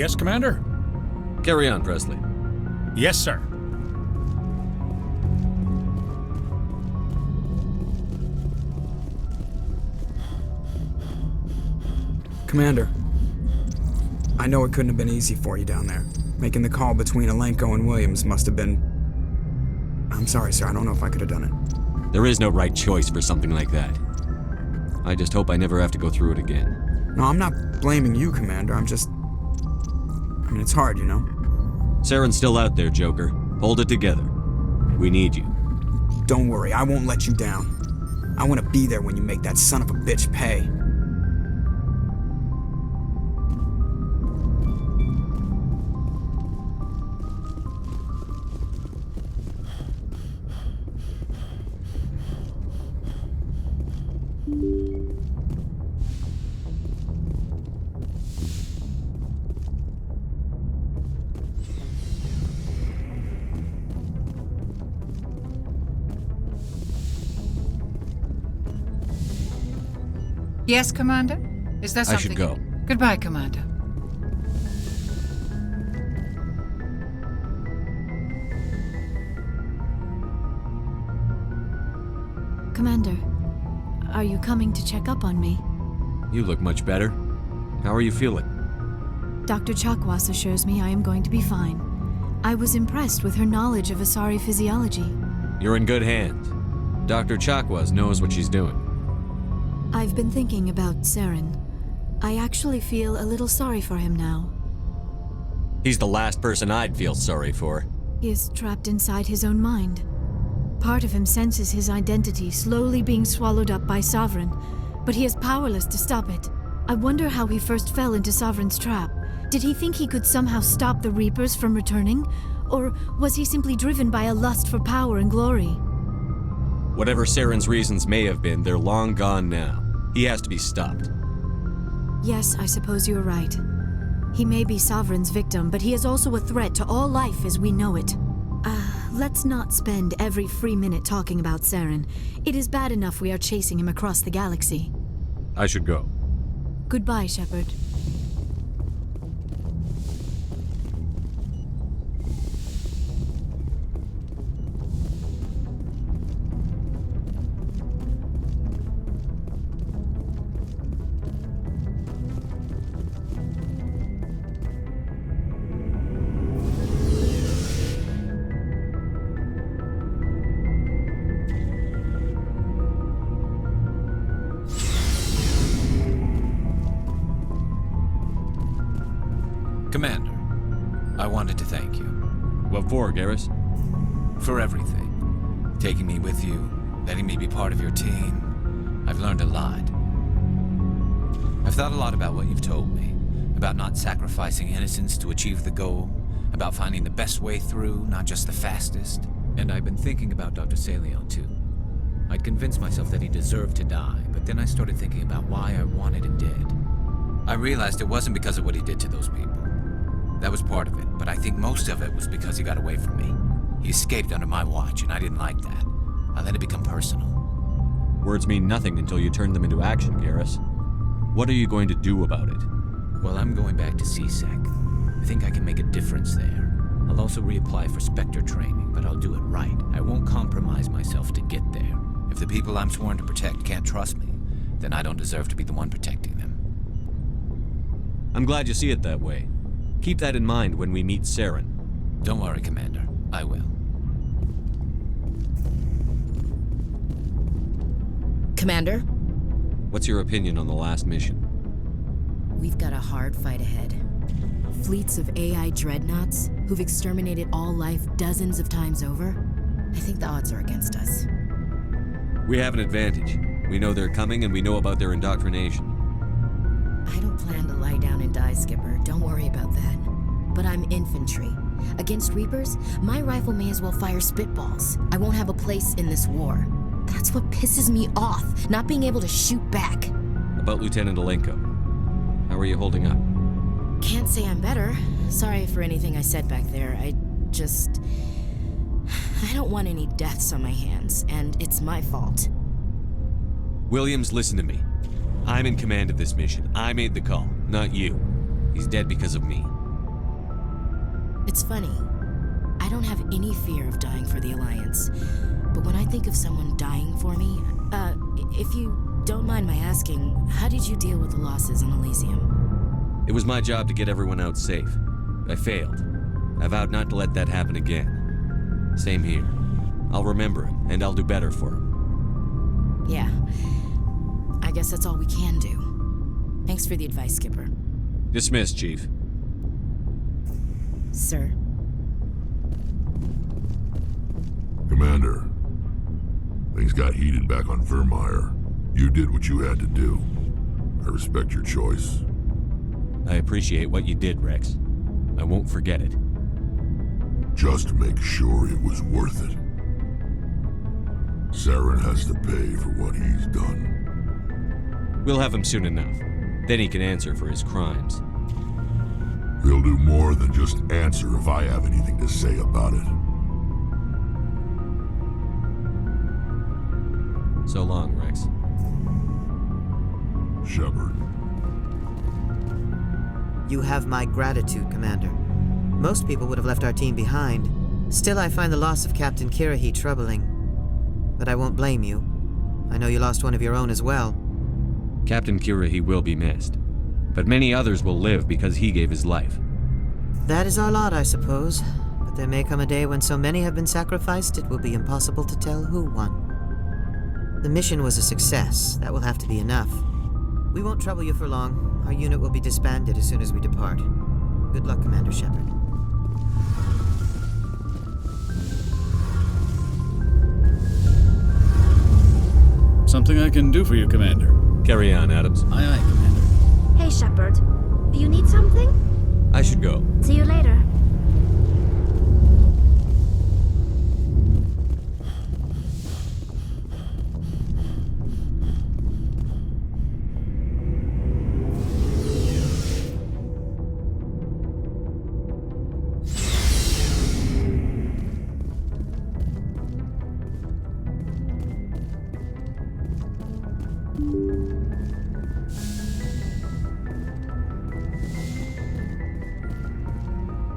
Yes, Commander? Carry on, Presley. Yes, sir. Commander, I know it couldn't have been easy for you down there. Making the call between Alenko and Williams must have been... I'm sorry, sir. I don't know if I could have done it. There is no right choice for something like that. I just hope I never have to go through it again. No, I'm not blaming you, Commander. I'm just... I mean, it's hard, you know? Saren's still out there, Joker. Hold it together. We need you. Don't worry, I won't let you down. I want to be there when you make that son of a bitch pay. Yes, Commander? Is there I something? should go. Goodbye, Commander. Commander, are you coming to check up on me? You look much better. How are you feeling? Dr. Chakwas assures me I am going to be fine. I was impressed with her knowledge of Asari physiology. You're in good hands. Dr. Chakwas knows what she's doing. I've been thinking about Saren. I actually feel a little sorry for him now. He's the last person I'd feel sorry for. He is trapped inside his own mind. Part of him senses his identity slowly being swallowed up by Sovereign, but he is powerless to stop it. I wonder how he first fell into Sovereign's trap. Did he think he could somehow stop the Reapers from returning? Or was he simply driven by a lust for power and glory? Whatever Saren's reasons may have been, they're long gone now. He has to be stopped. Yes, I suppose you're right. He may be Sovereign's victim, but he is also a threat to all life as we know it. Let's not spend every free minute talking about Saren. It is bad enough we are chasing him across the galaxy. I should go. Goodbye, Shepard. Commander, I wanted to thank you. What for, Garrus? For everything. Taking me with you, letting me be part of your team. I've learned a lot. I've thought a lot about what you've told me. About not sacrificing innocence to achieve the goal. About finding the best way through, not just the fastest. And I've been thinking about Dr. Saleon, too. I'd convinced myself that he deserved to die, but then I started thinking about why I wanted him dead. I realized it wasn't because of what he did to those people. That was part of it, but I think most of it was because he got away from me. He escaped under my watch, and I didn't like that. I let it become personal. Words mean nothing until you turn them into action, Garrus. What are you going to do about it? Well, I'm going back to CSEC. I think I can make a difference there. I'll also reapply for Spectre training, but I'll do it right. I won't compromise myself to get there. If the people I'm sworn to protect can't trust me, then I don't deserve to be the one protecting them. I'm glad you see it that way. Keep that in mind when we meet Saren. Don't worry, Commander. I will. Commander? What's your opinion on the last mission? We've got a hard fight ahead. Fleets of AI dreadnoughts who've exterminated all life dozens of times over. I think the odds are against us. We have an advantage. We know they're coming and we know about their indoctrination. I don't plan to lie down and die, Skipper. Don't worry about that. But I'm infantry. Against Reapers, my rifle may as well fire spitballs. I won't have a place in this war. That's what pisses me off, not being able to shoot back. About Lieutenant Alenko. How are you holding up? Can't say I'm better. Sorry for anything I said back there. I don't want any deaths on my hands, and it's my fault. Williams, listen to me. I'm in command of this mission. I made the call, not you. He's dead because of me. It's funny. I don't have any fear of dying for the Alliance. But when I think of someone dying for me, if you don't mind my asking, how did you deal with the losses on Elysium? It was my job to get everyone out safe. I failed. I vowed not to let that happen again. Same here. I'll remember him, and I'll do better for him. Yeah. I guess that's all we can do. Thanks for the advice, Skipper. Dismissed, Chief. Sir. Commander, things got heated back on Vermeer. You did what you had to do. I respect your choice. I appreciate what you did, Rex. I won't forget it. Just make sure it was worth it. Saren has to pay for what he's done. We'll have him soon enough. Then he can answer for his crimes. He'll do more than just answer if I have anything to say about it. So long, Rex. Shepard. You have my gratitude, Commander. Most people would have left our team behind. Still, I find the loss of Captain Kirahi troubling. But I won't blame you. I know you lost one of your own as well. Captain Kirahi will be missed. But many others will live because he gave his life. That is our lot, I suppose. But there may come a day when so many have been sacrificed, it will be impossible to tell who won. The mission was a success. That will have to be enough. We won't trouble you for long. Our unit will be disbanded as soon as we depart. Good luck, Commander Shepard. Something I can do for you, Commander. Carry on, Adams. Aye, aye, Commander. Hey, Shepard. You need something? I should go. See you later.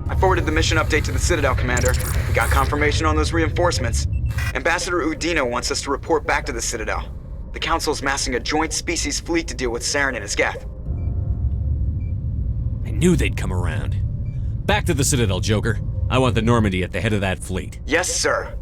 I forwarded the mission update to the Citadel, Commander. We got confirmation on those reinforcements. Ambassador Udine wants us to report back to the Citadel. The Council's massing a joint species fleet to deal with Saren and his Geth. I knew they'd come around. Back to the Citadel, Joker. I want the Normandy at the head of that fleet. Yes, sir.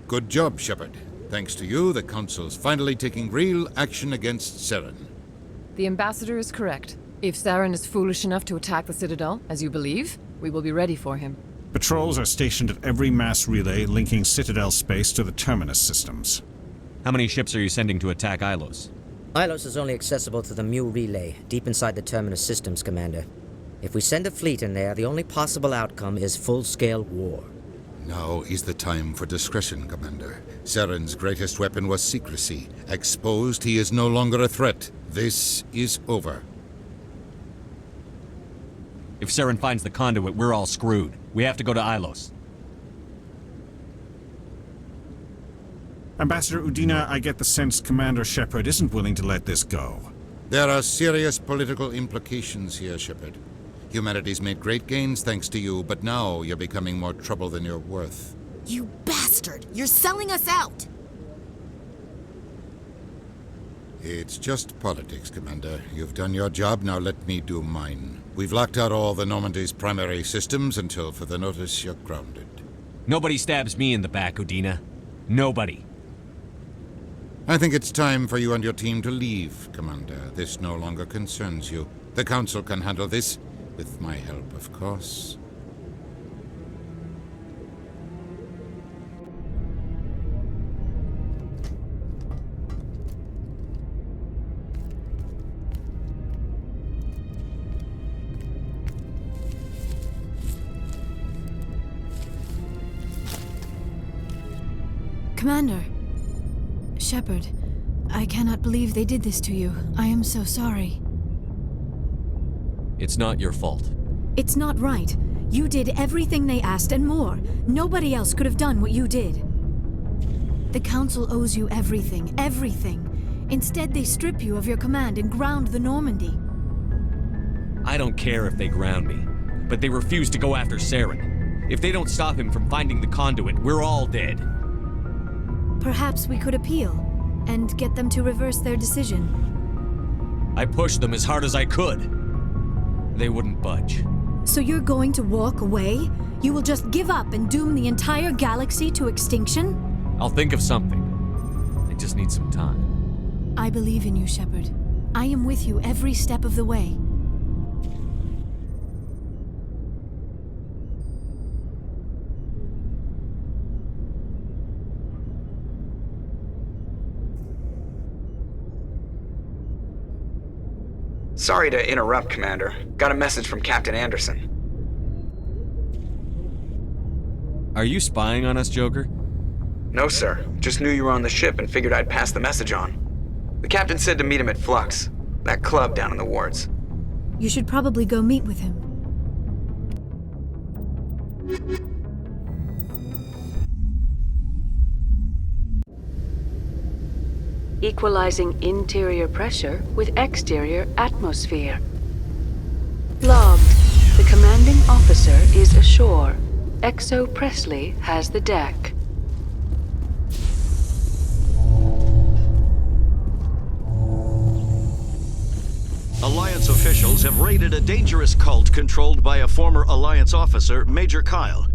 Good job, Shepard. Thanks to you, the Council's finally taking real action against Saren. The Ambassador is correct. If Saren is foolish enough to attack the Citadel, as you believe, we will be ready for him. Patrols are stationed at every mass relay linking Citadel space to the Terminus systems. How many ships are you sending to attack Ilos? Ilos is only accessible to the Mu relay, deep inside the Terminus systems, Commander. If we send a fleet in there, the only possible outcome is full-scale war. Now is the time for discretion, Commander. Saren's greatest weapon was secrecy. Exposed, he is no longer a threat. This is over. If Saren finds the conduit, we're all screwed. We have to go to Ilos. Ambassador Udine, I get the sense Commander Shepard isn't willing to let this go. There are serious political implications here, Shepard. Humanity's made great gains thanks to you, but now you're becoming more trouble than you're worth. You bastard! You're selling us out! It's just politics, Commander. You've done your job, now let me do mine. We've locked out all the Normandy's primary systems until further notice you're grounded. Nobody stabs me in the back, Udine. Nobody. I think it's time for you and your team to leave, Commander. This no longer concerns you. The Council can handle this. With my help, of course. Commander. Shepard, I cannot believe they did this to you. I am so sorry. It's not your fault. It's not right. You did everything they asked and more. Nobody else could have done what you did. The Council owes you everything, everything. Instead, they strip you of your command and ground the Normandy. I don't care if they ground me, but they refuse to go after Saren. If they don't stop him from finding the conduit, we're all dead. Perhaps we could appeal and get them to reverse their decision. I pushed them as hard as I could. They wouldn't budge. So you're going to walk away? You will just give up and doom the entire galaxy to extinction? I'll think of something. I just need some time. I believe in you, Shepard. I am with you every step of the way. Sorry to interrupt, Commander. Got a message from Captain Anderson. Are you spying on us, Joker? No, sir. Just knew you were on the ship and figured I'd pass the message on. The captain said to meet him at Flux, that club down in the wards. You should probably go meet with him. Equalizing interior pressure with exterior atmosphere. Logged. The commanding officer is ashore. Exo Presley has the deck. Alliance officials have raided a dangerous cult controlled by a former Alliance officer, Major Kyle.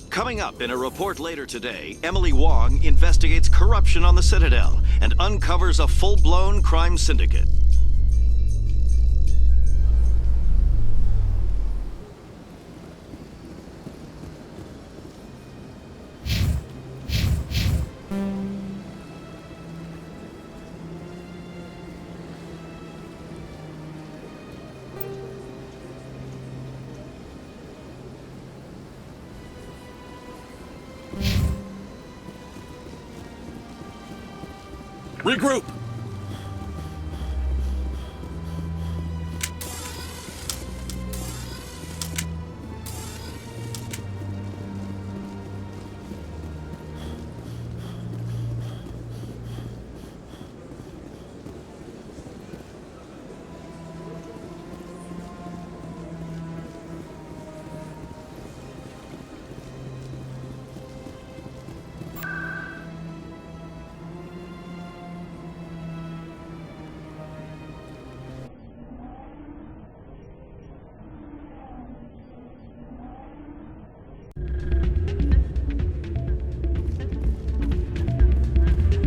Coming up in a report later today, Emily Wong investigates corruption on the Citadel and uncovers a full-blown crime syndicate. Regroup!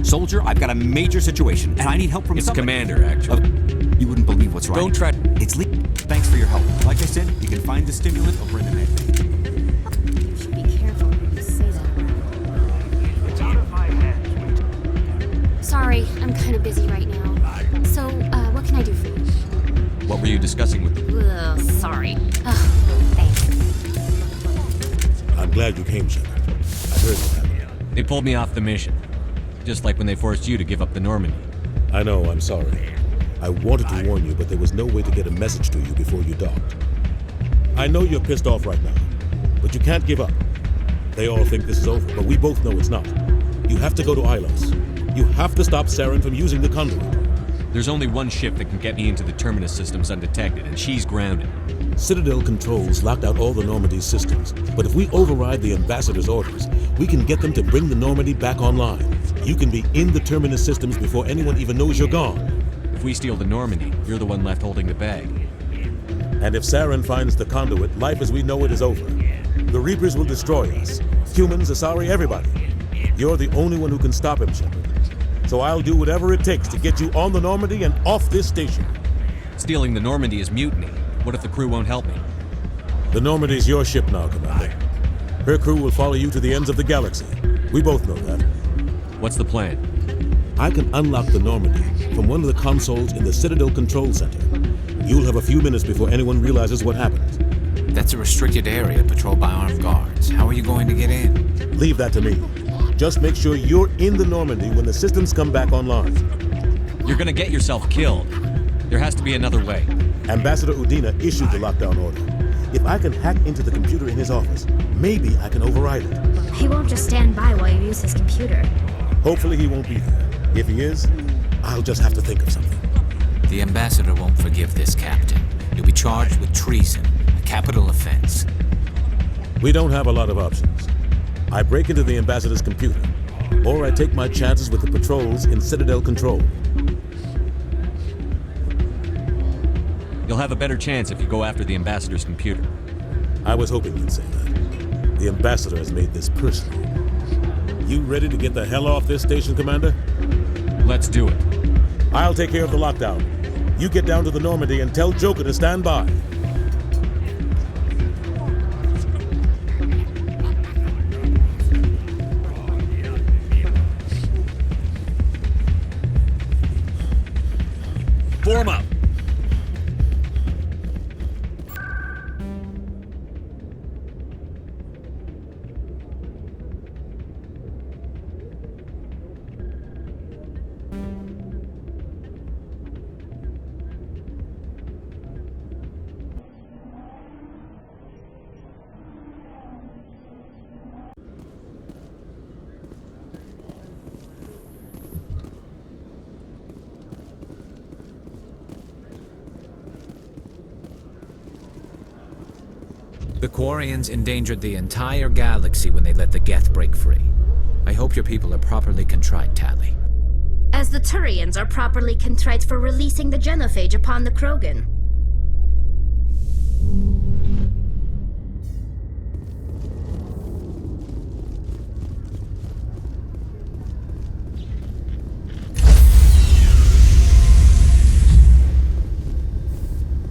Soldier, I've got a major situation, and I need help from somebody. Commander, actually. You wouldn't believe what's right. Don't try. It's legal. Thanks for your help. Like I said, you can find the stimulant over in the med bay. You should be careful when you say that. It's out of my hands. Sorry, I'm kind of busy right now. So, what can I do for you? What were you discussing with them? Ugh, sorry. Thanks. I'm glad you came, Shepard. I heard what happened. They pulled me off the mission. Just like when they forced you to give up the Normandy. I know, I'm sorry. I wanted to warn you, but there was no way to get a message to you before you docked. I know you're pissed off right now, but you can't give up. They all think this is over, but we both know it's not. You have to go to Ilos. You have to stop Saren from using the conduit. There's only one ship that can get me into the Terminus systems undetected, and she's grounded. Citadel controls locked out all the Normandy's systems, but if we override the Ambassador's orders, we can get them to bring the Normandy back online. You can be in the Terminus systems before anyone even knows you're gone. If we steal the Normandy, you're the one left holding the bag. And if Saren finds the conduit, life as we know it is over. The Reapers will destroy us. Humans, Asari, everybody. You're the only one who can stop him, Shepard. So I'll do whatever it takes to get you on the Normandy and off this station. Stealing the Normandy is mutiny. What if the crew won't help me? The Normandy's your ship now, Commander. Her crew will follow you to the ends of the galaxy. We both know that. What's the plan? I can unlock the Normandy from one of the consoles in the Citadel Control Center. You'll have a few minutes before anyone realizes what happened. That's a restricted area patrolled by armed guards. How are you going to get in? Leave that to me. Just make sure you're in the Normandy when the systems come back online. You're gonna get yourself killed. There has to be another way. Ambassador Udine issued the lockdown order. If I can hack into the computer in his office, maybe I can override it. He won't just stand by while you use his computer. Hopefully he won't be there. If he is, I'll just have to think of something. The ambassador won't forgive this, Captain. You'll be charged with treason, a capital offense. We don't have a lot of options. I break into the ambassador's computer, or I take my chances with the patrols in Citadel Control. You'll have a better chance if you go after the ambassador's computer. I was hoping you'd say that. The ambassador has made this personal. You ready to get the hell off this station, Commander? Let's do it. I'll take care of the lockdown. You get down to the Normandy and tell Joker to stand by. Form up. The Quarians endangered the entire galaxy when they let the Geth break free. I hope your people are properly contrite, Tali. As the Turians are properly contrite for releasing the genophage upon the Krogan.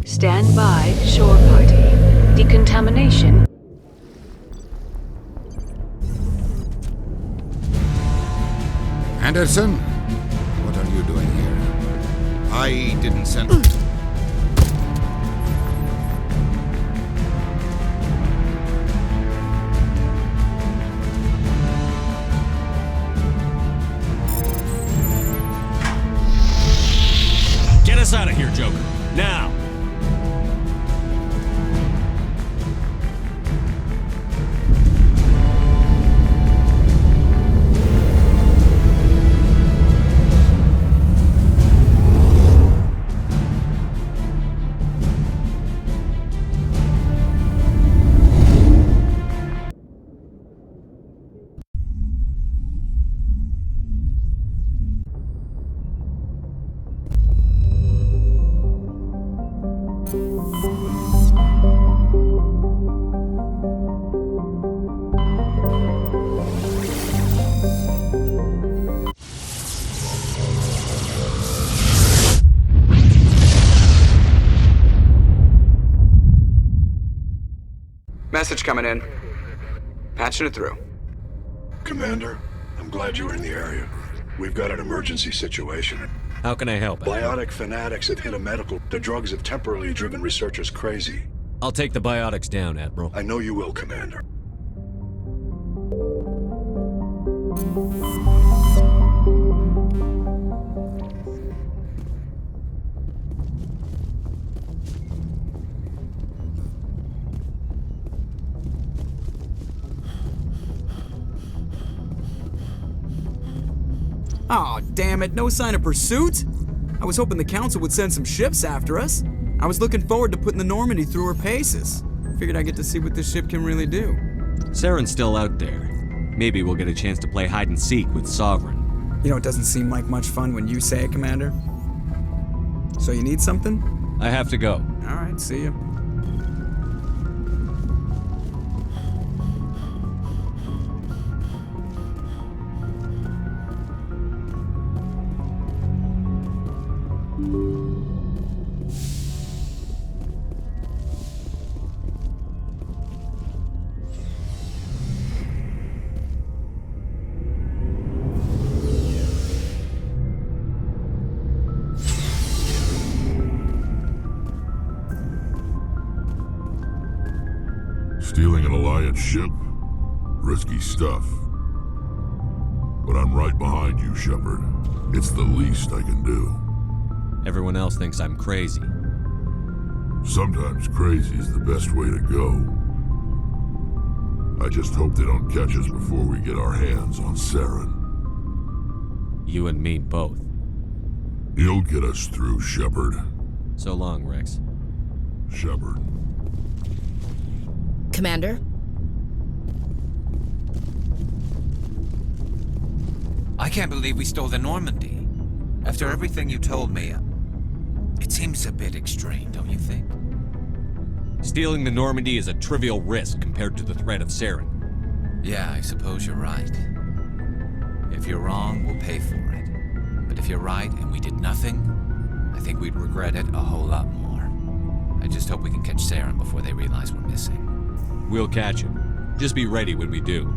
Stand by, shore party. Decontamination. Anderson, what are you doing here? I didn't send... Get us out of here, Joker. Now! Message coming in. Patching it through. Commander, I'm glad you were in the area. We've got an emergency situation. How can I help? Biotic fanatics have hit a medical. The drugs have temporarily driven researchers crazy. I'll take the biotics down, Admiral. I know you will, Commander. Aw, damn it, no sign of pursuit? I was hoping the Council would send some ships after us. I was looking forward to putting the Normandy through her paces. Figured I'd get to see what this ship can really do. Saren's still out there. Maybe we'll get a chance to play hide and seek with Sovereign. You know, it doesn't seem like much fun when you say it, Commander. So you need something? I have to go. Alright, see you. Stealing an Alliance ship? Risky stuff. But I'm right behind you, Shepard. It's the least I can do. Everyone else thinks I'm crazy. Sometimes crazy is the best way to go. I just hope they don't catch us before we get our hands on Saren. You and me both. You'll get us through, Shepard. So long, Rex. Shepard. Commander? I can't believe we stole the Normandy. After everything you told me, it seems a bit extreme, don't you think? Stealing the Normandy is a trivial risk compared to the threat of Saren. Yeah, I suppose you're right. If you're wrong, we'll pay for it. But if you're right and we did nothing, I think we'd regret it a whole lot more. I just hope we can catch Saren before they realize we're missing. We'll catch him. Just be ready when we do.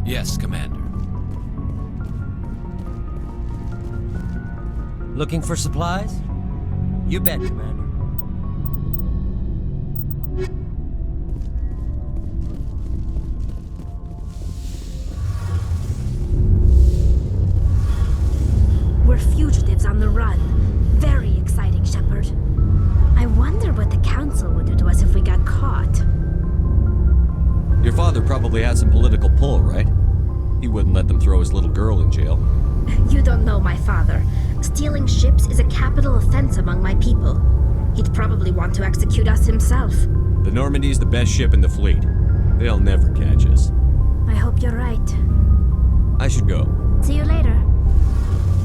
Yes, Commander. Looking for supplies? You bet, Commander. We're fugitives on the run. Very exciting, Shepard. I wonder what the Council would do to us if we got caught. Your father probably had some political pull, right? He wouldn't let them throw his little girl in jail. You don't know my father. Stealing ships is a capital offense among my people. He'd probably want to execute us himself. The Normandy's the best ship in the fleet. They'll never catch us. I hope you're right. I should go. See you later.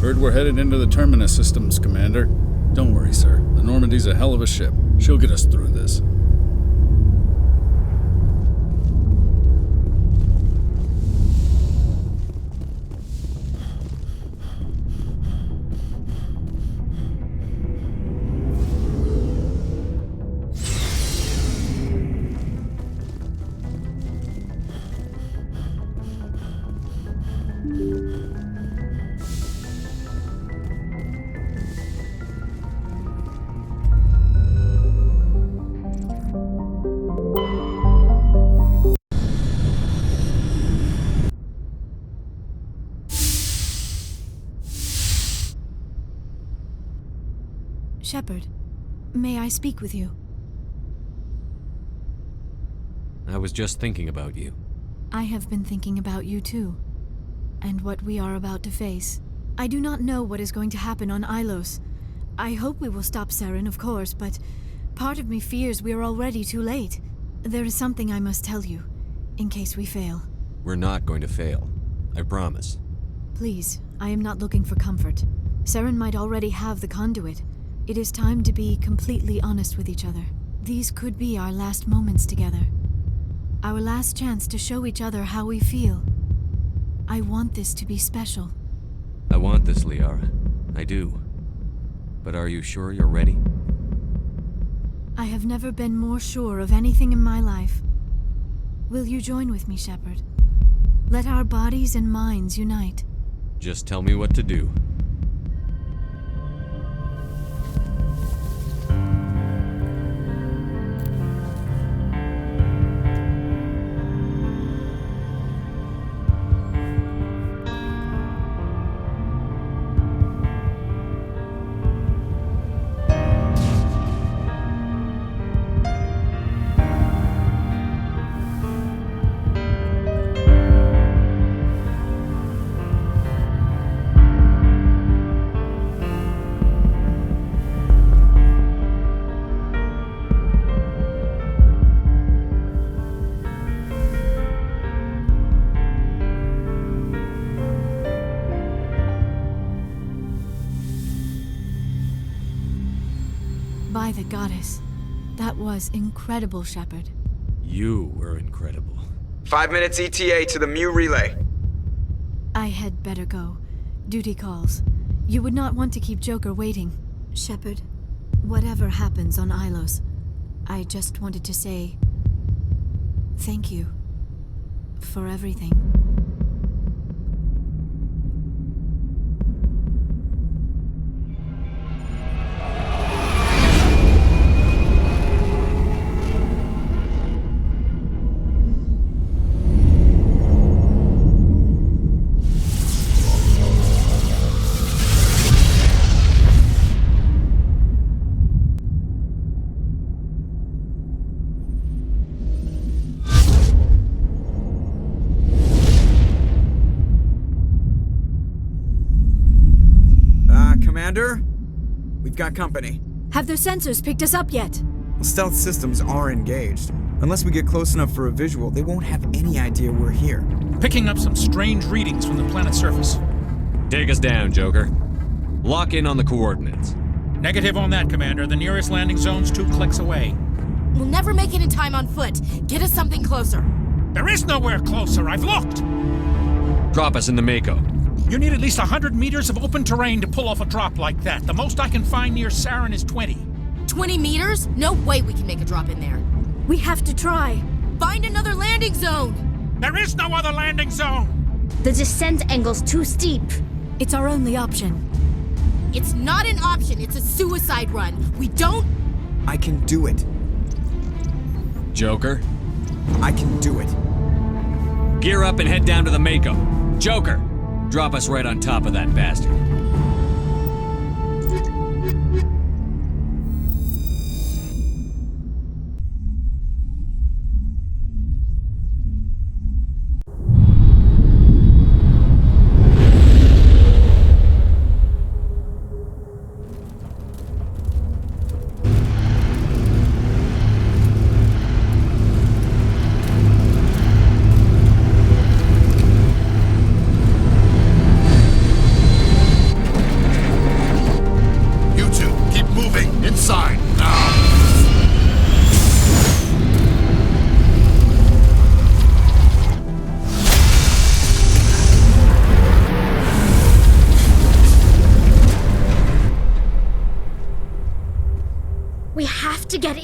Heard we're headed into the Terminus systems, Commander. Don't worry, sir. The Normandy's a hell of a ship. She'll get us through this. Shepard, may I speak with you? I was just thinking about you. I have been thinking about you too, and what we are about to face. I do not know what is going to happen on Ilos. I hope we will stop Saren, of course, but part of me fears we are already too late. There is something I must tell you, in case we fail. We're not going to fail. I promise. Please, I am not looking for comfort. Saren might already have the conduit. It is time to be completely honest with each other. These could be our last moments together. Our last chance to show each other how we feel. I want this to be special. I want this, Liara. I do. But are you sure you're ready? I have never been more sure of anything in my life. Will you join with me, Shepard? Let our bodies and minds unite. Just tell me what to do. By the goddess. That was incredible, Shepard. You were incredible. 5 minutes ETA to the Mu relay. I had better go. Duty calls. You would not want to keep Joker waiting. Shepard, whatever happens on Ilos, I just wanted to say thank you for everything. Commander? We've got company. Have their sensors picked us up yet? Well, stealth systems are engaged. Unless we get close enough for a visual, they won't have any idea we're here. Picking up some strange readings from the planet's surface. Take us down, Joker. Lock in on the coordinates. Negative on that, Commander. The nearest landing zone's 2 clicks away. We'll never make it in time on foot. Get us something closer. There is nowhere closer. I've looked. Drop us in the Mako. You need at least 100 meters of open terrain to pull off a drop like that. The most I can find near Saren is 20. 20 meters? No way we can make a drop in there. We have to try. Find another landing zone! There is no other landing zone! The descent angle's too steep. It's our only option. It's not an option, it's a suicide run. We don't... I can do it. Joker? I can do it. Gear up and head down to the Mako. Joker! Drop us right on top of that bastard.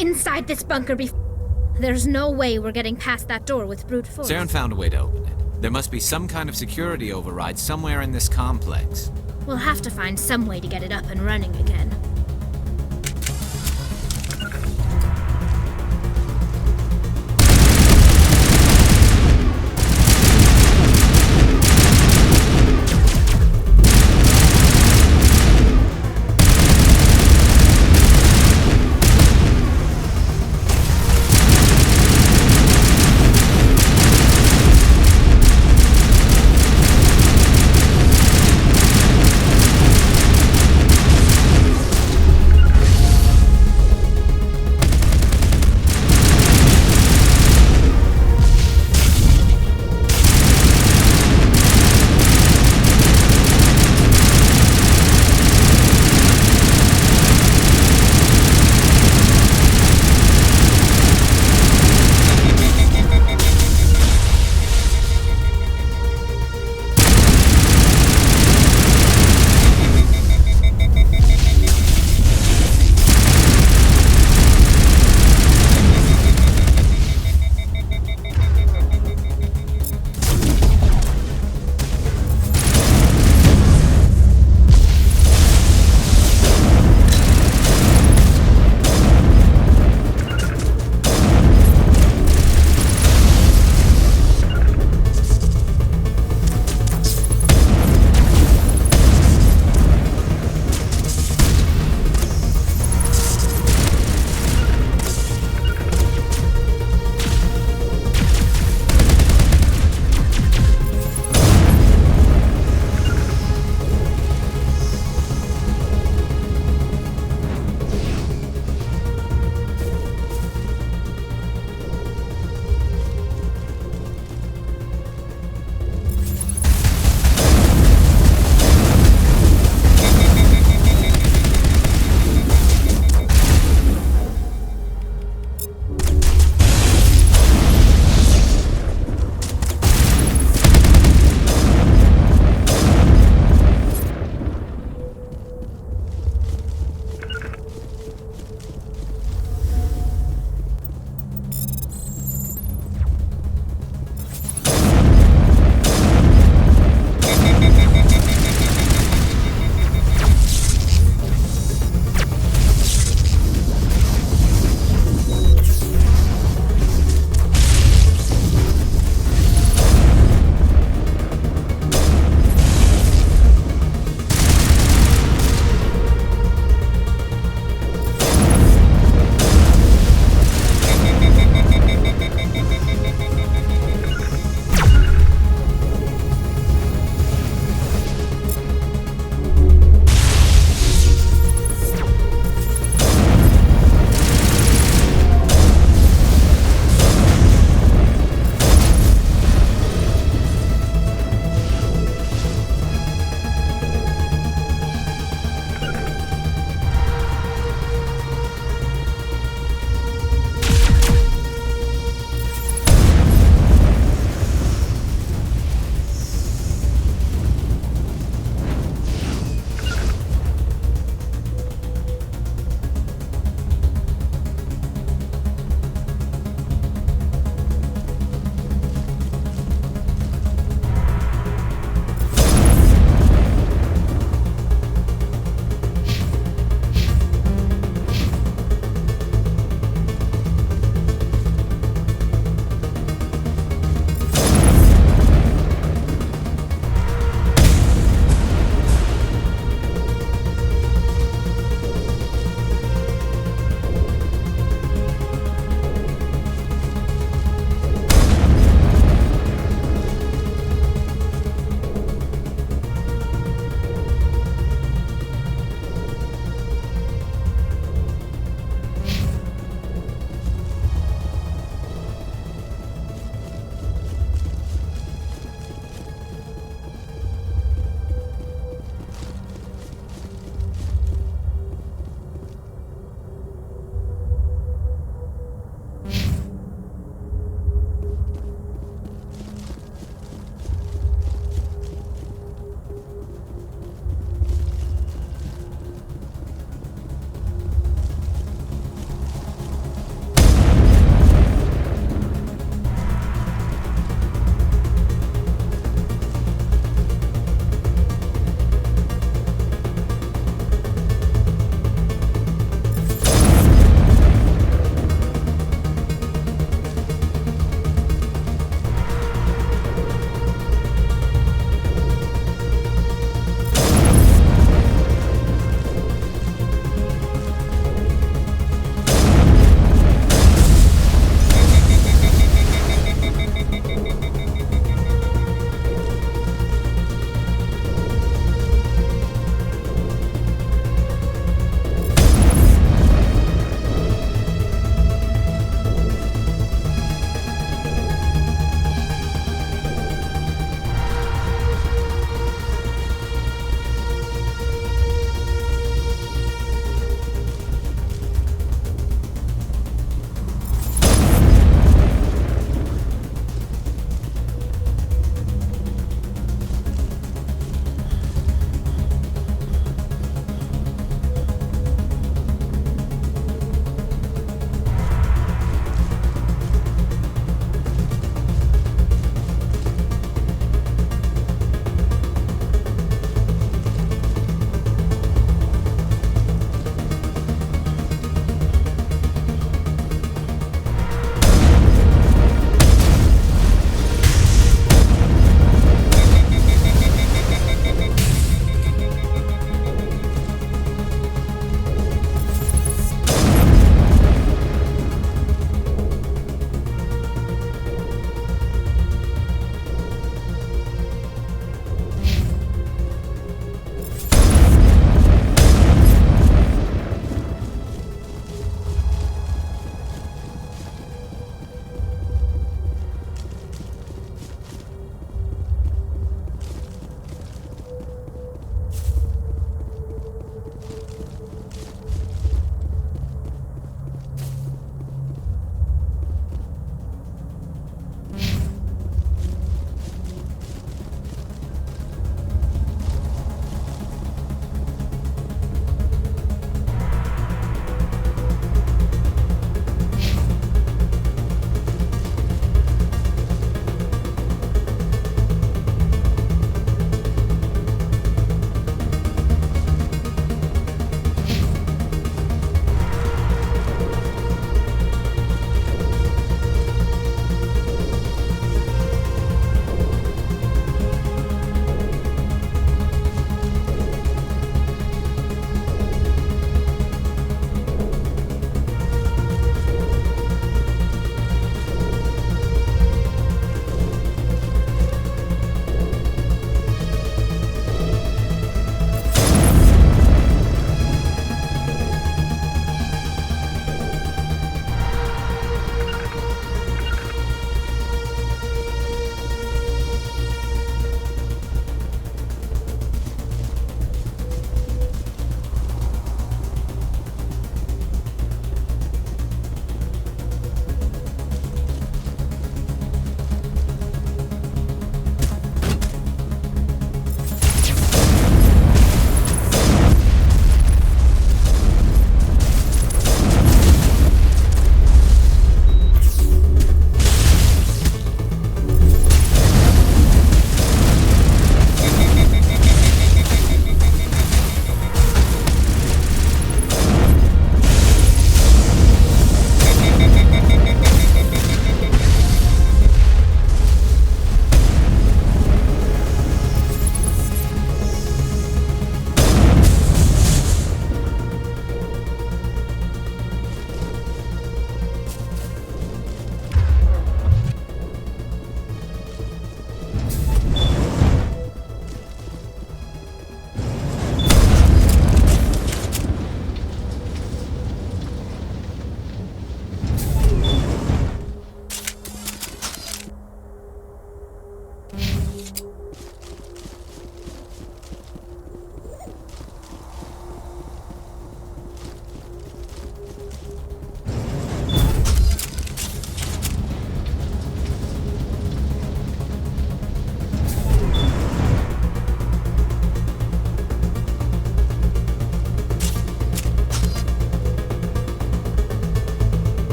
Inside this bunker There's no way we're getting past that door with brute force. Saren found a way to open it. There must be some kind of security override somewhere in this complex. We'll have to find some way to get it up and running again.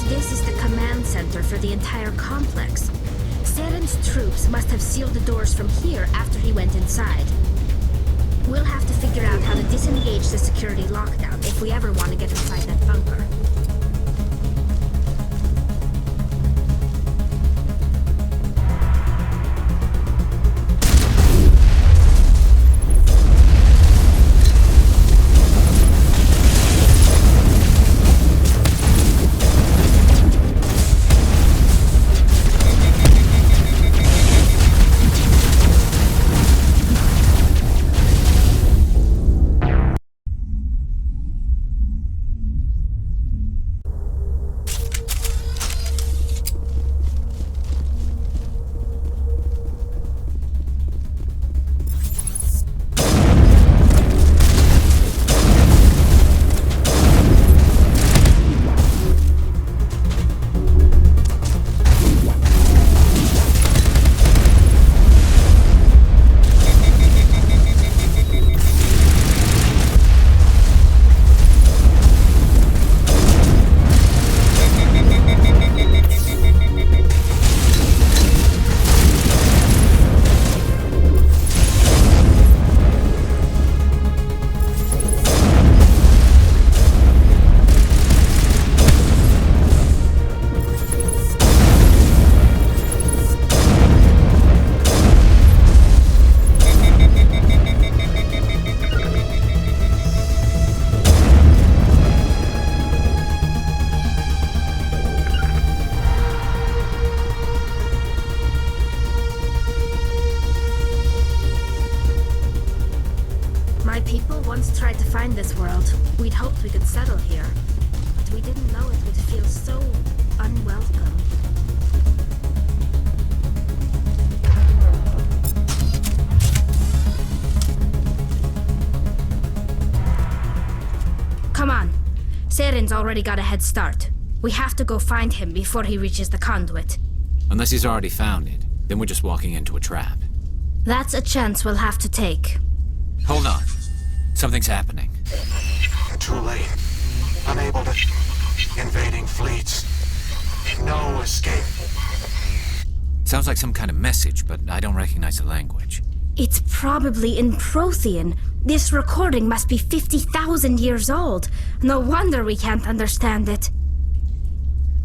This is the command center for the entire complex. Saren's troops must have sealed the doors from here after he went inside. We'll have to figure out how to disengage the security lockdown if we ever want to get inside that bunker. My people once tried to find this world. We'd hoped we could settle here. But we didn't know it would feel so unwelcome. Come on. Saren's already got a head start. We have to go find him before he reaches the conduit. Unless he's already found it, then we're just walking into a trap. That's a chance we'll have to take. Hold on. Something's happening. Too late. Unable to... Invading fleets. No escape. Sounds like some kind of message, but I don't recognize the language. It's probably in Prothean. This recording must be 50,000 years old. No wonder we can't understand it.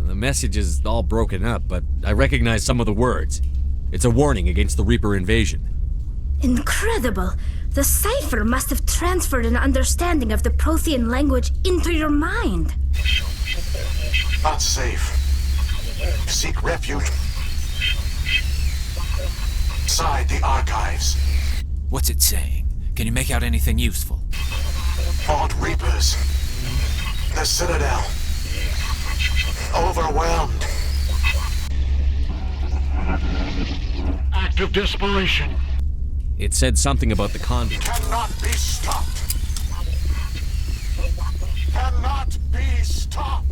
The message is all broken up, but I recognize some of the words. It's a warning against the Reaper invasion. Incredible! The cipher must have transferred an understanding of the Prothean language into your mind. Not safe. Seek refuge inside the archives. What's it saying? Can you make out anything useful? Fought Reapers. The Citadel. Overwhelmed. Act of desperation. It said something about the conduit. Cannot be stopped. Cannot be stopped.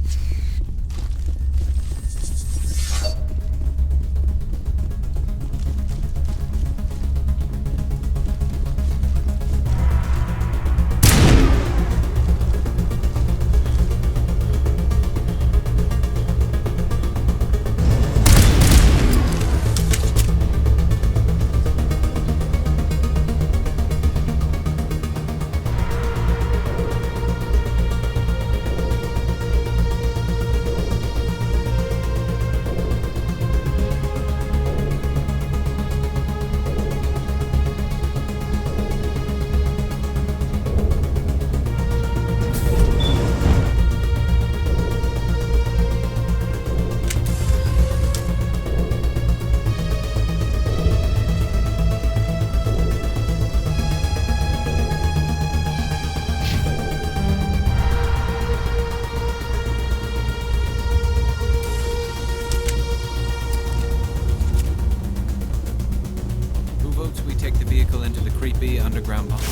Underground bunker. I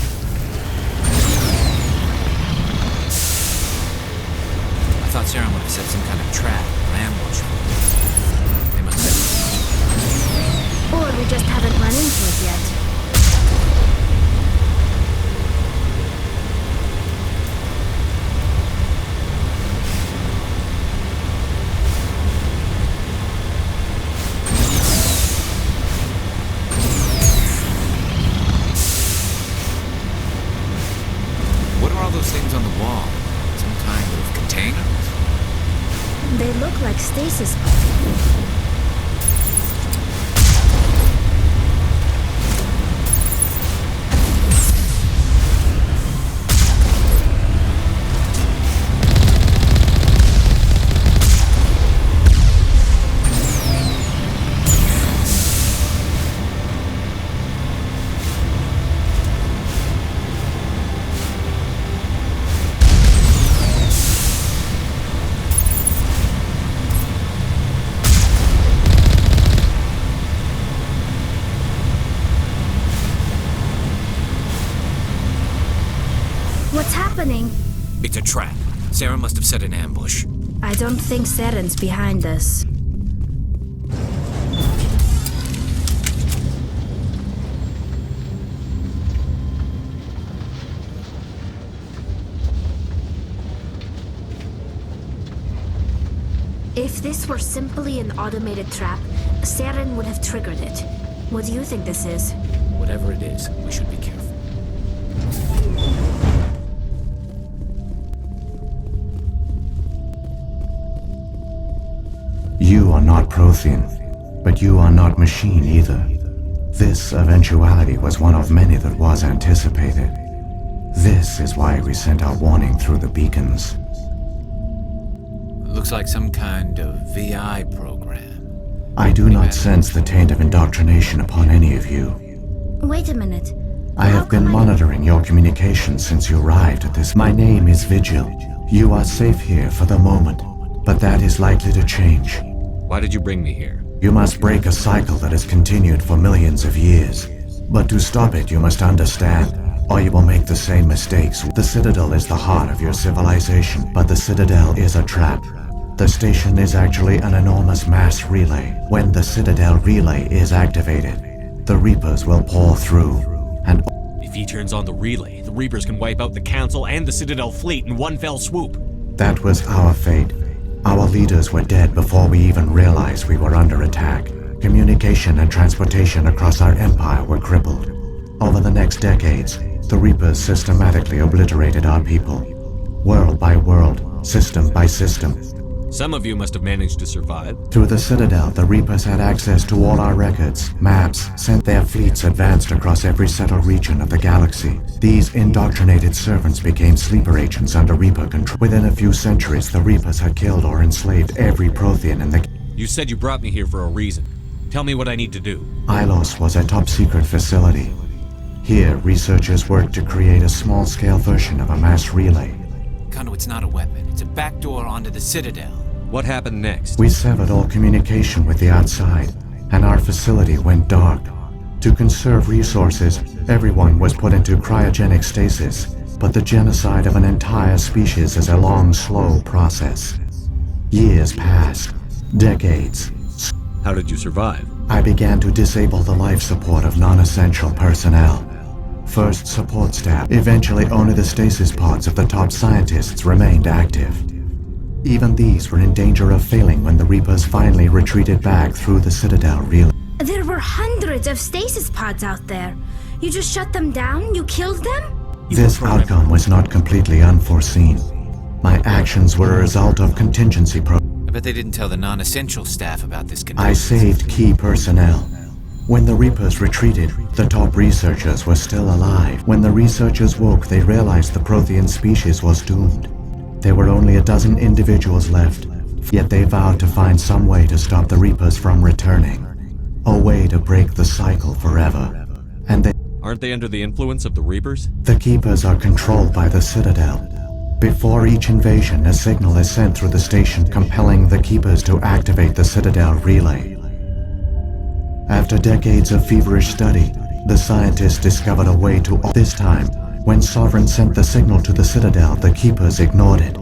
thought Saren would have set some kind of trap or ambush. They must have. Or we just haven't run into it yet. They look like stasis. What's happening? It's a trap. Sarah must have set an ambush. I don't think Saren's behind this. If this were simply an automated trap, Saren would have triggered it. What do you think this is? Whatever it is, we should be careful. You are not Prothean, but you are not machine either. This eventuality was one of many that was anticipated. This is why we sent our warning through the beacons. Looks like some kind of VI program. I do not sense the taint of indoctrination upon any of you. Wait a minute. I have been monitoring your communications since you arrived at this. My name is Vigil. You are safe here for the moment, but that is likely to change. Why did you bring me here? You must break a cycle that has continued for millions of years. But to stop it, you must understand, or you will make the same mistakes. The Citadel is the heart of your civilization, but the Citadel is a trap. The station is actually an enormous mass relay. When the Citadel relay is activated, the Reapers will pour through, and if he turns on the relay, the Reapers can wipe out the Council and the Citadel fleet in one fell swoop. that was our fate. Our leaders were dead before we even realized we were under attack. Communication and transportation across our empire were crippled. Over the next decades, the Reapers systematically obliterated our people. World by world, system by system. Some of you must have managed to survive. Through the Citadel, the Reapers had access to all our records, maps, sent their fleets advanced across every settled region of the galaxy. These indoctrinated servants became sleeper agents under Reaper control. Within a few centuries, the Reapers had killed or enslaved every Prothean in the... You said you brought me here for a reason. Tell me what I need to do. Ilos was a top-secret facility. Here, researchers worked to create a small-scale version of a mass relay. Conduit's not a weapon. It's a backdoor onto the Citadel. What happened next? We severed all communication with the outside, and our facility went dark. To conserve resources, everyone was put into cryogenic stasis, but the genocide of an entire species is a long, slow process. Years passed. Decades. How did you survive? I began to disable the life support of non-essential personnel. First support staff. Eventually only the stasis pods of the top scientists remained active. Even these were in danger of failing when the Reapers finally retreated back through the Citadel relay. There were hundreds of stasis pods out there. You just shut them down? You killed them? This outcome was not completely unforeseen. My actions were a result of contingency I bet they didn't tell the non-essential staff about this condition. I saved key personnel. When the Reapers retreated, the top researchers were still alive. When the researchers woke, they realized the Prothean species was doomed. There were only a dozen individuals left, yet they vowed to find some way to stop the Reapers from returning. A way to break the cycle forever. And they... Aren't they under the influence of the Reapers? The Keepers are controlled by the Citadel. Before each invasion, a signal is sent through the station compelling the Keepers to activate the Citadel relay. After decades of feverish study, the scientists discovered a way to... This time, when Sovereign sent the signal to the Citadel, the Keepers ignored it.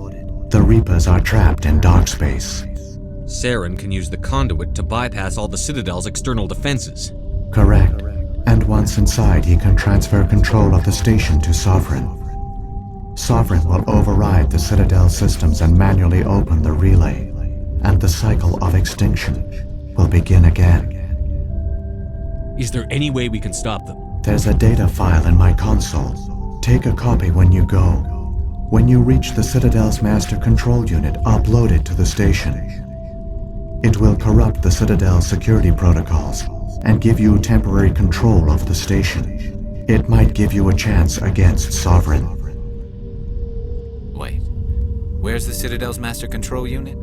The Reapers are trapped in dark space. Saren can use the conduit to bypass all the Citadel's external defenses. Correct. And once inside, he can transfer control of the station to Sovereign. Sovereign will override the Citadel systems and manually open the relay, and the cycle of extinction will begin again. Is there any way we can stop them? There's a data file in my console. Take a copy when you go. When you reach the Citadel's master control unit, upload it to the station. It will corrupt the Citadel's security protocols and give you temporary control of the station. It might give you a chance against Sovereign. Wait, where's the Citadel's master control unit?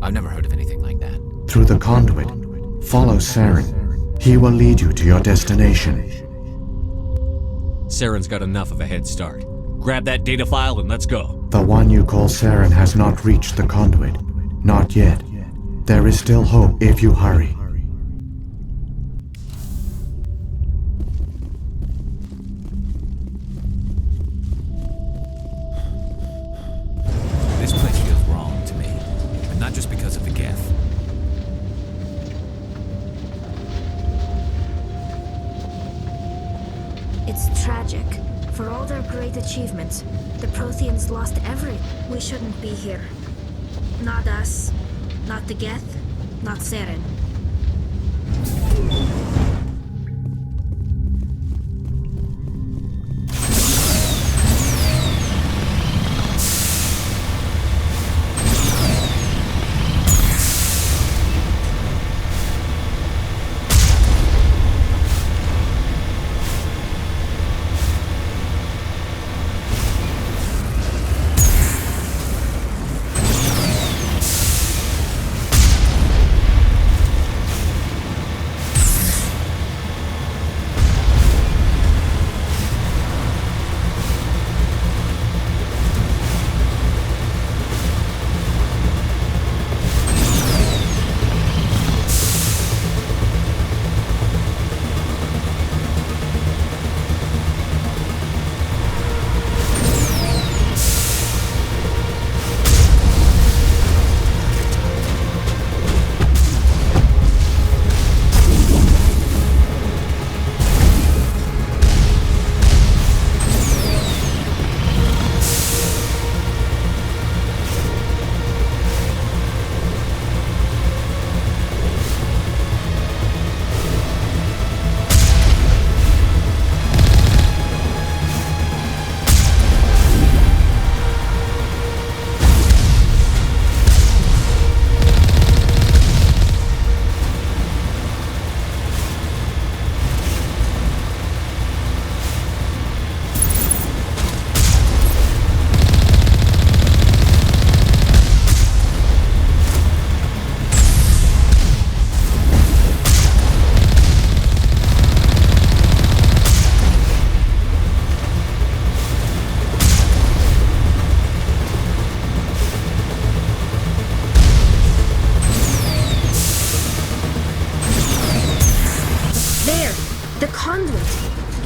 I've never heard of anything like that. Through the conduit, follow Saren. He will lead you to your destination. Saren's got enough of a head start. Grab that data file and let's go. The one you call Saren has not reached the conduit. Not yet. There is still hope if you hurry. This place feels wrong to me, and not just because of the Geth. It's tragic. For all their great achievements, the Protheans lost everything. We shouldn't be here. Not us. Not the Geth. Not Saren.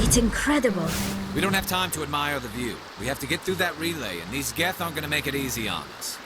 It's incredible. We don't have time to admire the view. We have to get through that relay, and these Geth aren't gonna make it easy on us.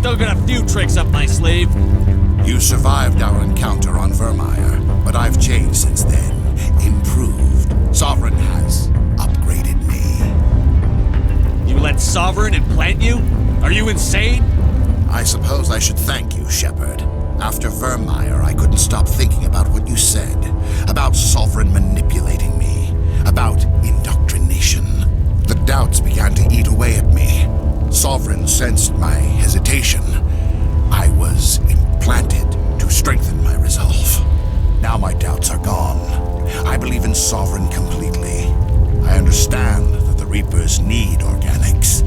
Still got a few tricks up my sleeve. You survived our encounter on Vermeer, but I've changed since then. Improved. Sovereign has upgraded me. You let Sovereign implant you? Are you insane? I suppose I should thank you, Shepard. After Vermeer, I couldn't stop thinking about what you said. About Sovereign manipulating me. About indoctrination. The doubts began to eat away at me. Sovereign sensed my hesitation. I was implanted to strengthen my resolve. Now my doubts are gone. I believe in Sovereign completely. I understand that the Reapers need organics.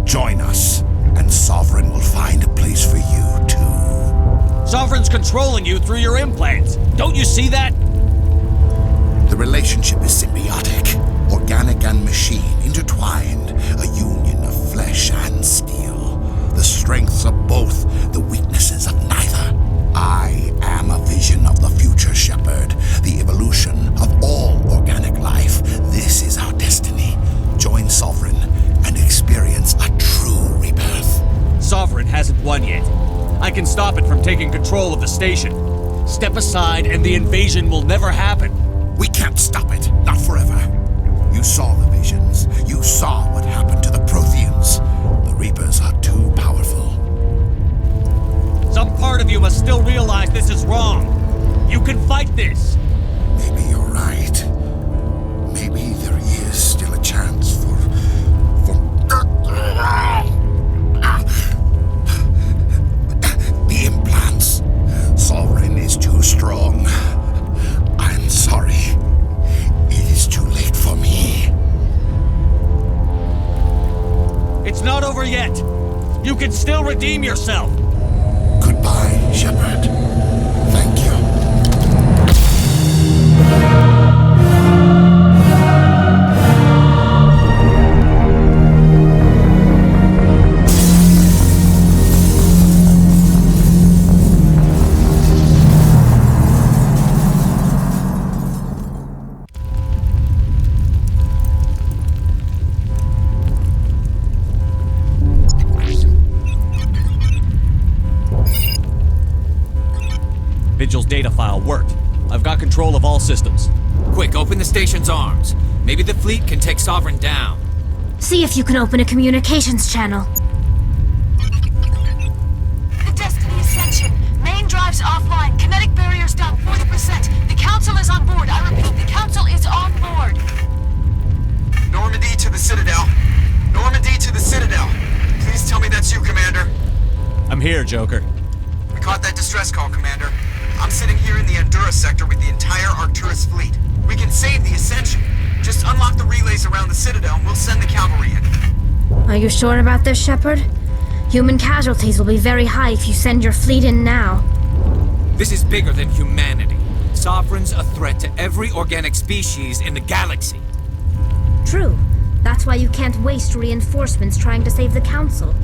Join us, and Sovereign will find a place for you, too. Sovereign's controlling you through your implants. Don't you see that? The relationship is symbiotic. Organic and machine intertwined. A union of flesh and steel. The strengths of both, the weaknesses of neither. I am a vision of the future, Shepard. The evolution of all organic life. This is our destiny. Join Sovereign and experience a true rebirth. Sovereign hasn't won yet. I can stop it from taking control of the station. Step aside and the invasion will never happen. We can't stop it. Not forever. You saw the visions. You saw what happened to the Protheans. The Reapers are too powerful. Some part of you must still realize this is wrong. You can fight this. Maybe you're right. Maybe there is still a chance for... The implants. Sovereign is too strong. I'm sorry. It is too late for me. It's not over yet. You can still redeem yourself. Goodbye, Shepard. Thank you. Vigil's data file worked. I've got control of all systems. Quick, open the station's arms. Maybe the fleet can take Sovereign down. See if you can open a communications channel. The Destiny Ascension. Main drives offline. Kinetic barriers down 40%. The Council is on board. I repeat, the Council is on board. Normandy to the Citadel. Normandy to the Citadel. Please tell me that's you, Commander. I'm here, Joker. We caught that distress call, Commander. I'm sitting here in the Endura sector with the entire Arcturus fleet. We can save the Ascension. Just unlock the relays around the Citadel and we'll send the cavalry in. Are you sure about this, Shepard? Human casualties will be very high if you send your fleet in now. This is bigger than humanity. Sovereign's a threat to every organic species in the galaxy. True. That's why you can't waste reinforcements trying to save the Council.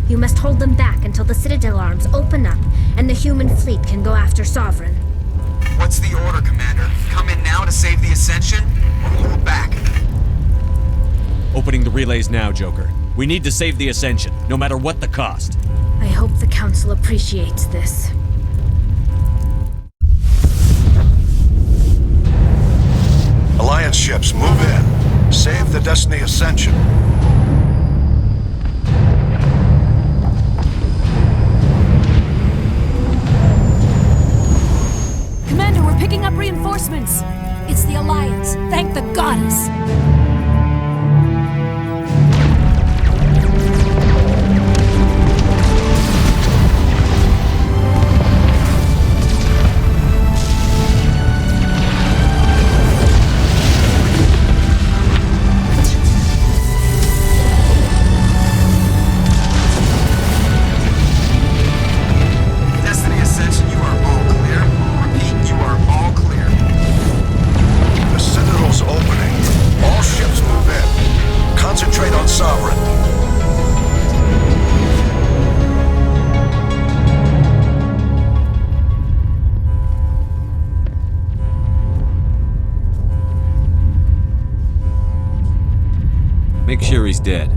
You must hold them back until the Citadel arms open up and the human fleet can go after Sovereign. What's the order, Commander? Come in now to save the Ascension, or hold back? Opening the relays now, Joker. We need to save the Ascension, no matter what the cost. I hope the Council appreciates this. Alliance ships, move in. Save the Destiny Ascension. Commander, we're picking up reinforcements. It's the Alliance. Thank the goddess. Destiny Ascension, you are all clear. Repeat, you are all clear. The Citadel's opening. All ships move in. Concentrate on Sovereign. Make sure he's dead.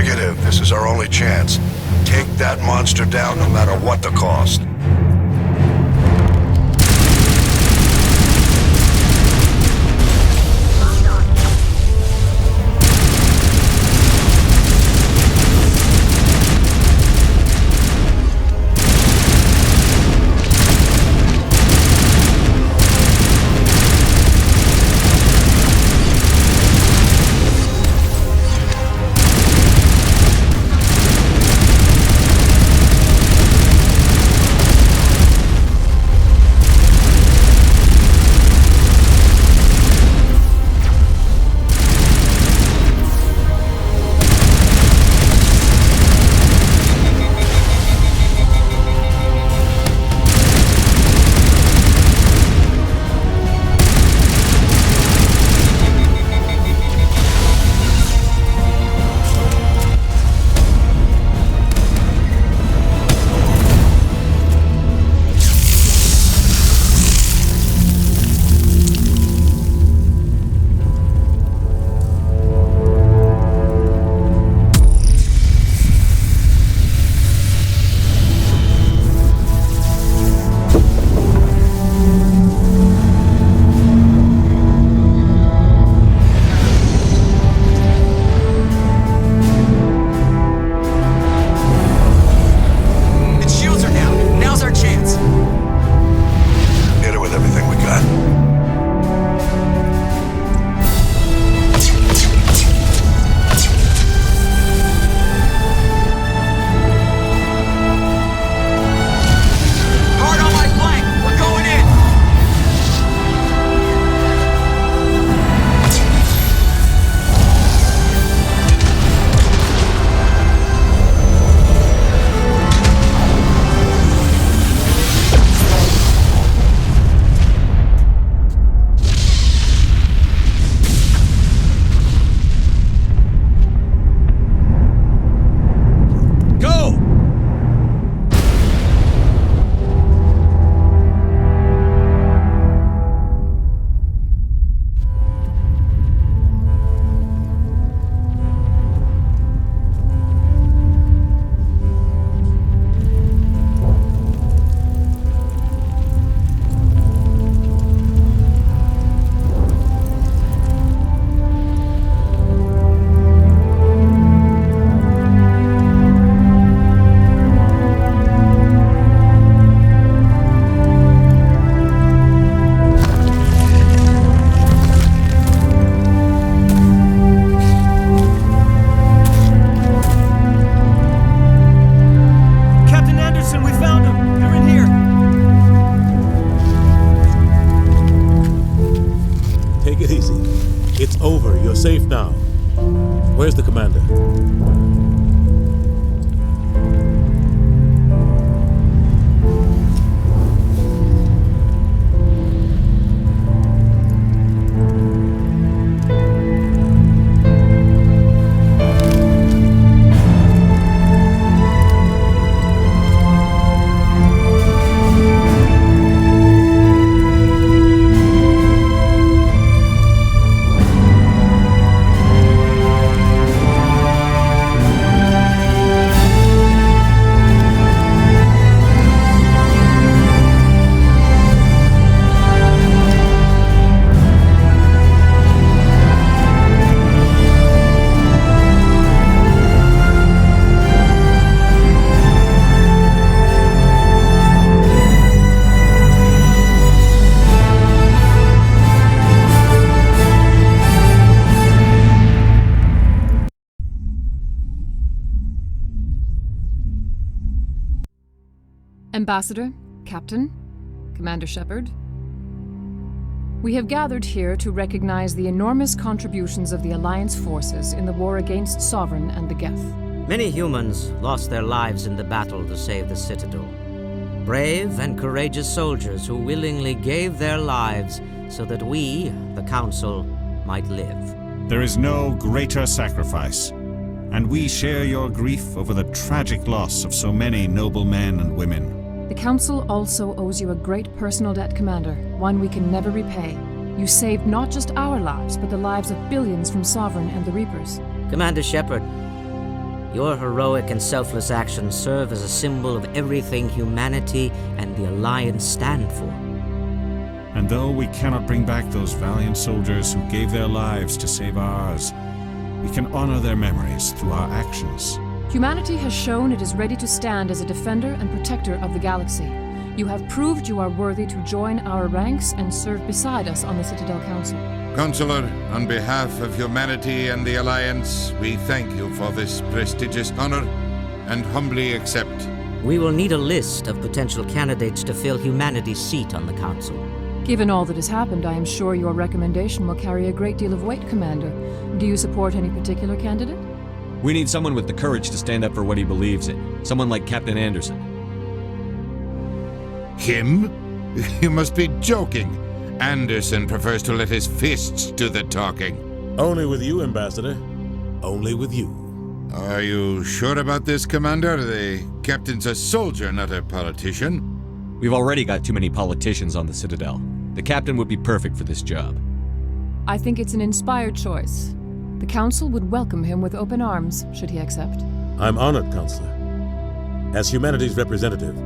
Negative. This is our only chance. Take that monster down no matter what the cost. safe now. Where's the commander? Ambassador, Captain, Commander Shepard, we have gathered here to recognize the enormous contributions of the Alliance forces in the war against Sovereign and the Geth. Many humans lost their lives in the battle to save the Citadel. Brave and courageous soldiers who willingly gave their lives so that we, the Council, might live. There is no greater sacrifice, and we share your grief over the tragic loss of so many noble men and women. The Council also owes you a great personal debt, Commander, one we can never repay. You saved not just our lives, but the lives of billions from Sovereign and the Reapers. Commander Shepard, Your heroic and selfless actions serve as a symbol of everything humanity and the Alliance stand for. And though we cannot bring back those valiant soldiers who gave their lives to save ours, we can honor their memories through our actions. Humanity has shown it is ready to stand as a defender and protector of the galaxy. You have proved you are worthy to join our ranks and serve beside us on the Citadel Council. Counselor, on behalf of humanity and the Alliance, we thank you for this prestigious honor and humbly accept. We will need a list of potential candidates to fill humanity's seat on the Council. Given all that has happened, I am sure your recommendation will carry a great deal of weight, Commander. Do you support any particular candidate? We need someone with the courage to stand up for what he believes in. Someone like Captain Anderson. Him? You must be joking. Anderson prefers to let his fists do the talking. Only with you, Ambassador. Only with you. Are you sure about this, Commander? The captain's a soldier, not a politician. We've already got too many politicians on the Citadel. The captain would be perfect for this job. I think it's an inspired choice. The Council would welcome him with open arms, should he accept. I'm honored, Counselor. As humanity's representative,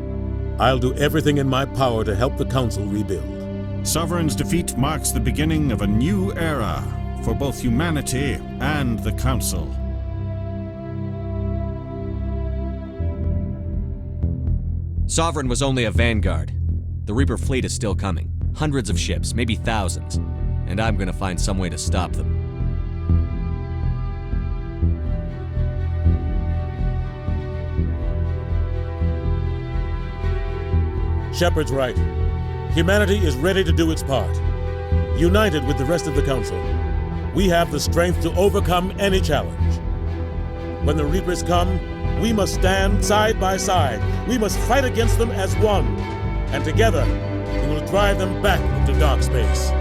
I'll do everything in my power to help the Council rebuild. Sovereign's defeat marks the beginning of a new era for both humanity and the Council. Sovereign was only a vanguard. The Reaper fleet is still coming. Hundreds of ships, maybe thousands. And I'm gonna find some way to stop them. Shepard's right. Humanity is ready to do its part. United with the rest of the Council, we have the strength to overcome any challenge. When the Reapers come, we must stand side by side. We must fight against them as one. And together, we will drive them back into dark space.